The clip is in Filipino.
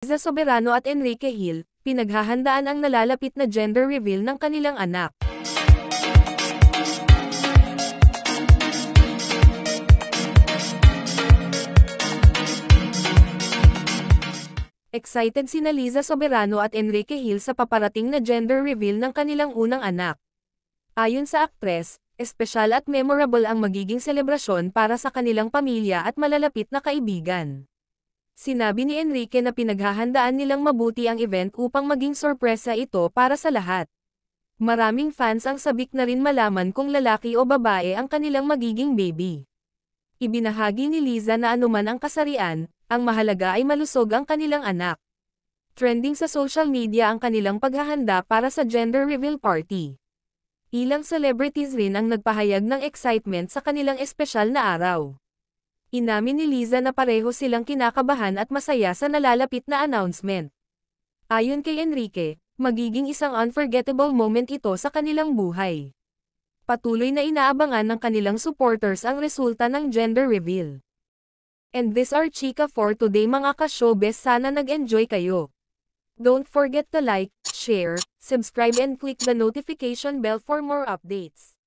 Liza Soberano at Enrique Hill, pinaghahandaan ang nalalapit na gender reveal ng kanilang anak. Excited sina Liza Soberano at Enrique Hill sa paparating na gender reveal ng kanilang unang anak. Ayon sa aktres, espesyal at memorable ang magiging selebrasyon para sa kanilang pamilya at malalapit na kaibigan. Sinabi ni Enrique na pinaghahandaan nilang mabuti ang event upang maging sorpresa ito para sa lahat. Maraming fans ang sabik na rin malaman kung lalaki o babae ang kanilang magiging baby. Ibinahagi ni Liza na anuman ang kasarian, ang mahalaga ay malusog ang kanilang anak. Trending sa social media ang kanilang paghahanda para sa gender reveal party. Ilang celebrities rin ang nagpahayag ng excitement sa kanilang espesyal na araw. Inamin ni Liza na pareho silang kinakabahan at masaya sa nalalapit na announcement. Ayon kay Enrique, magiging isang unforgettable moment ito sa kanilang buhay. Patuloy na inaabangan ng kanilang supporters ang resulta ng gender reveal. And this are Chika for today mga ka-showbiz, sana nag-enjoy kayo. Don't forget to like, share, subscribe and click the notification bell for more updates.